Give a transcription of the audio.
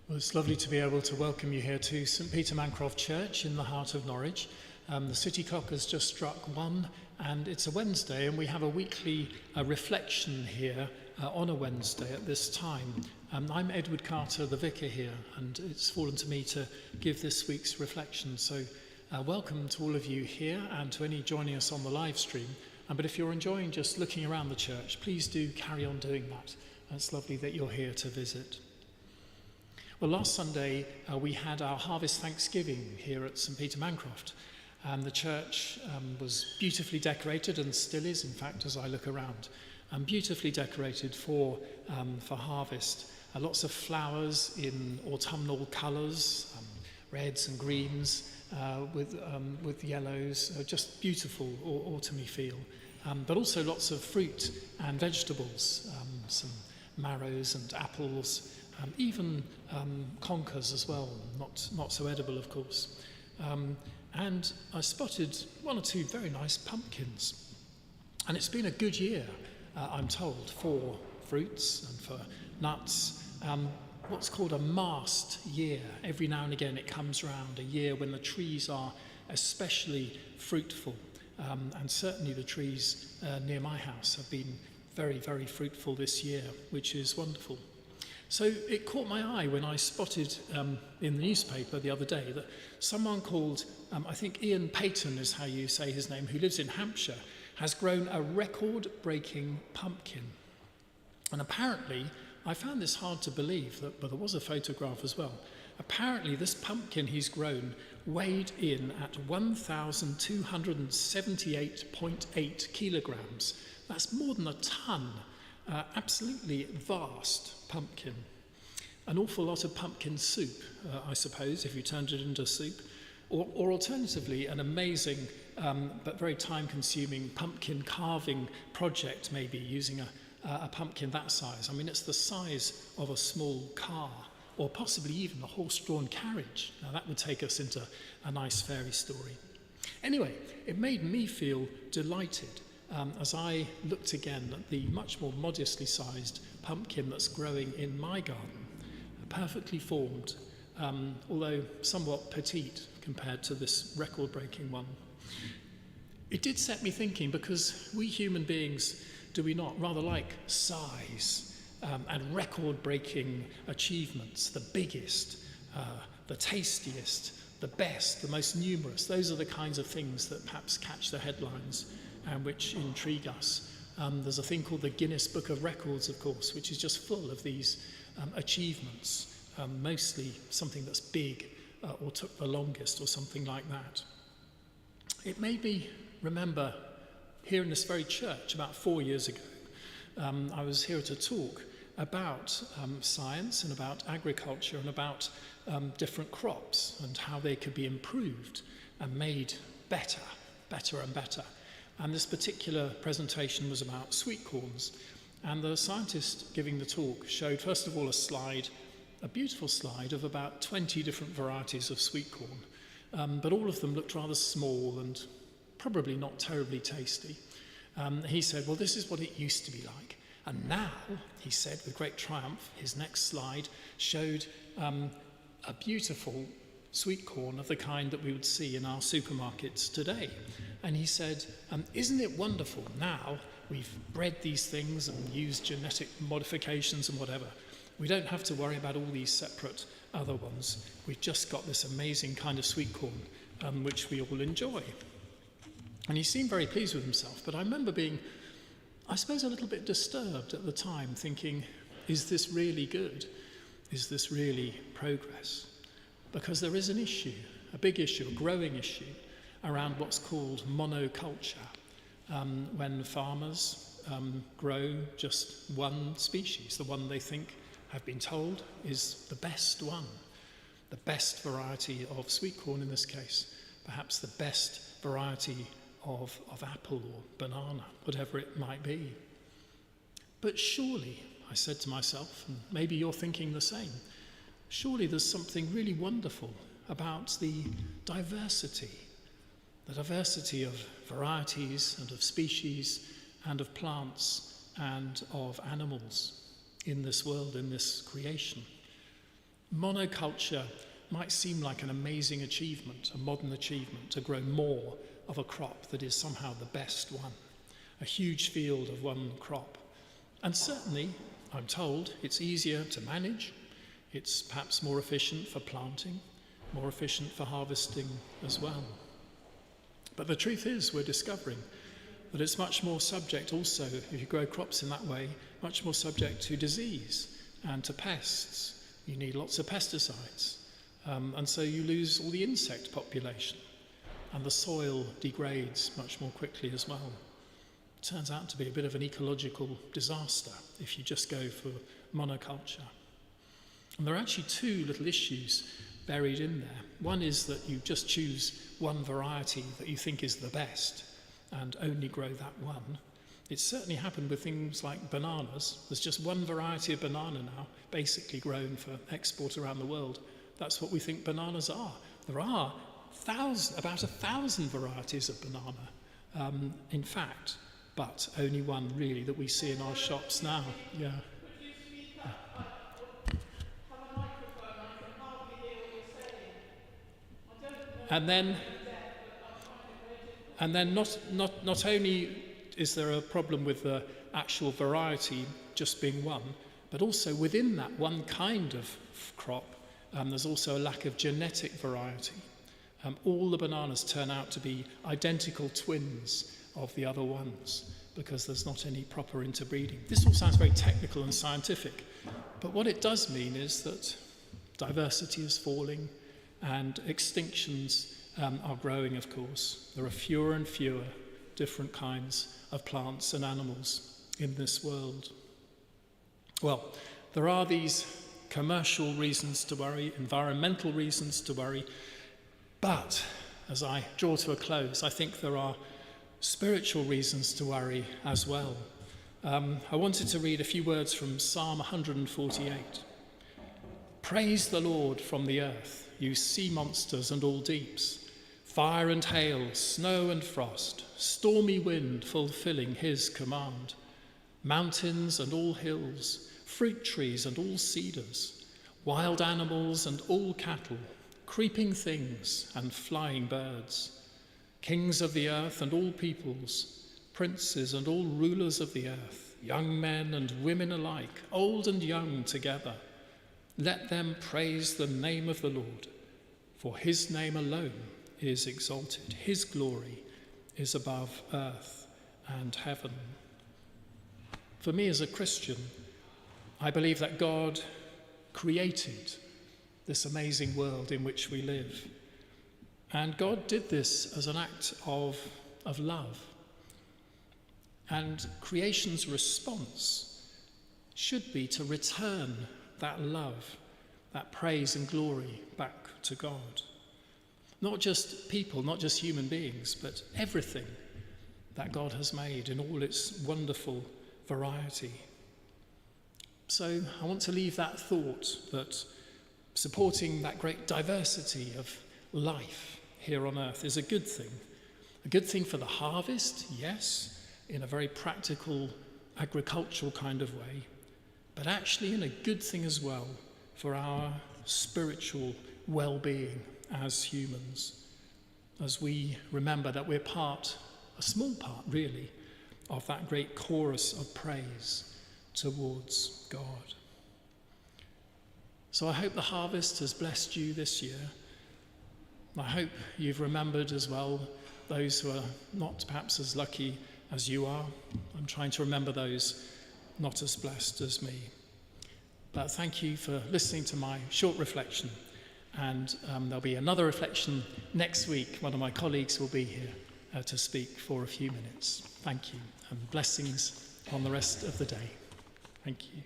Well, it's lovely to be able to welcome you here to St Peter Mancroft Church in the heart of Norwich. The city clock has just struck 1 and it's a Wednesday, and we have a weekly reflection here on a Wednesday at this time. I'm Edward Carter, the vicar here, and it's fallen to me to give this week's reflection. So welcome to all of you here and to any joining us on the live stream. But if you're enjoying just looking around the church, please do carry on doing that. It's lovely that you're here to visit. Well, last Sunday we had our Harvest Thanksgiving here at St Peter Mancroft, and the church was beautifully decorated, and still is, in fact, as I look around, beautifully decorated for harvest. Lots of flowers in autumnal colours, reds and greens with yellows, just beautiful autumny feel. But also lots of fruit and vegetables, some marrows and apples. Even conkers as well, not so edible, of course. And I spotted 1 or 2 very nice pumpkins. And it's been a good year, I'm told, for fruits and for nuts. What's called a mast year. Every now and again it comes round, a year when the trees are especially fruitful. And certainly the trees near my house have been very, very fruitful this year, which is wonderful. So it caught my eye when I spotted in the newspaper the other day that someone called, I think Ian Payton is how you say his name, who lives in Hampshire, has grown a record-breaking pumpkin. And apparently, I found this hard to believe, but there was a photograph as well. Apparently, this pumpkin he's grown weighed in at 1,278.8 kilograms. That's more than a ton. Absolutely vast pumpkin. An awful lot of pumpkin soup, I suppose, if you turned it into soup. Or alternatively, an amazing but very time-consuming pumpkin carving project, maybe, using a pumpkin that size. I mean, it's the size of a small car, or possibly even a horse-drawn carriage. Now, that would take us into a nice fairy story. Anyway, it made me feel delighted as I looked again at the much more modestly sized pumpkin that's growing in my garden, perfectly formed, although somewhat petite compared to this record-breaking one. It did set me thinking, because we human beings, do we not, rather like size and record-breaking achievements, the biggest, the tastiest, the best, the most numerous. Those are the kinds of things that perhaps catch the headlines and which intrigue us. There's a thing called the Guinness Book of Records, of course, which is just full of these achievements, mostly something that's big or took the longest or something like that. It made me remember here in this very church about 4 years ago, I was here at a talk about science and about agriculture and about different crops and how they could be improved and made better and better. And this particular presentation was about sweet corns. And the scientist giving the talk showed, first of all, a beautiful slide of about 20 different varieties of sweet corn. But all of them looked rather small and probably not terribly tasty. He said, well, this is what it used to be like. And now, he said with great triumph, his next slide showed a beautiful sweet corn of the kind that we would see in our supermarkets today. And he said, isn't it wonderful now we've bred these things and used genetic modifications and whatever. We don't have to worry about all these separate other ones. We've just got this amazing kind of sweet corn which we all enjoy. And he seemed very pleased with himself, but I remember being, I suppose, a little bit disturbed at the time, thinking, is this really good? Is this really progress? Because there is an issue, a big issue, a growing issue, around what's called monoculture, when farmers grow just one species, the one they think, have been told, is the best one, the best variety of sweet corn in this case, perhaps the best variety of apple or banana, whatever it might be. But surely, I said to myself, and maybe you're thinking the same, surely there's something really wonderful about the diversity of varieties and of species and of plants and of animals in this world, in this creation. Monoculture might seem like an amazing achievement, a modern achievement, to grow more of a crop that is somehow the best one, a huge field of one crop. And certainly, I'm told, it's easier to manage, it's perhaps more efficient for planting, more efficient for harvesting as well. But the truth is, we're discovering that it's much more subject also, if you grow crops in that way, much more subject to disease and to pests. You need lots of pesticides, and so you lose all the insect population, and the soil degrades much more quickly as well. It turns out to be a bit of an ecological disaster if you just go for monoculture. And there are actually two little issues buried in there. One is that you just choose one variety that you think is the best and only grow that one. It's certainly happened with things like bananas. There's just one variety of banana now, basically grown for export around the world. That's what we think bananas are. There are about 1,000 varieties of banana, in fact, but only one really that we see in our shops now. Yeah. And then not only is there a problem with the actual variety just being one, but also within that one kind of crop, there's also a lack of genetic variety. All the bananas turn out to be identical twins of the other ones because there's not any proper interbreeding. This all sounds very technical and scientific, but what it does mean is that diversity is falling and extinctions are growing, of course. There are fewer and fewer different kinds of plants and animals in this world. Well, there are these commercial reasons to worry, environmental reasons to worry, but as I draw to a close, I think there are spiritual reasons to worry as well. I wanted to read a few words from Psalm 148. Praise the Lord from the earth, you sea monsters and all deeps, fire and hail, snow and frost, stormy wind fulfilling his command, mountains and all hills, fruit trees and all cedars, wild animals and all cattle, creeping things and flying birds, kings of the earth and all peoples, princes and all rulers of the earth, young men and women alike, old and young together. Let them praise the name of the Lord, for his name alone is exalted. His glory is above earth and heaven. For me as a Christian, I believe that God created this amazing world in which we live. And God did this as an act of love. And creation's response should be to return that love, that praise and glory back to God. Not just people, not just human beings, but everything that God has made in all its wonderful variety. So I want to leave that thought that supporting that great diversity of life here on earth is a good thing. A good thing for the harvest, yes, in a very practical, agricultural kind of way, but actually in a good thing as well for our spiritual well-being as humans, as we remember that we're a small part really, of that great chorus of praise towards God. So I hope the harvest has blessed you this year. I hope you've remembered as well those who are not perhaps as lucky as you are. I'm trying to remember those not as blessed as me. But thank you for listening to my short reflection. And there'll be another reflection next week. One of my colleagues will be here to speak for a few minutes. Thank you, and blessings on the rest of the day. Thank you.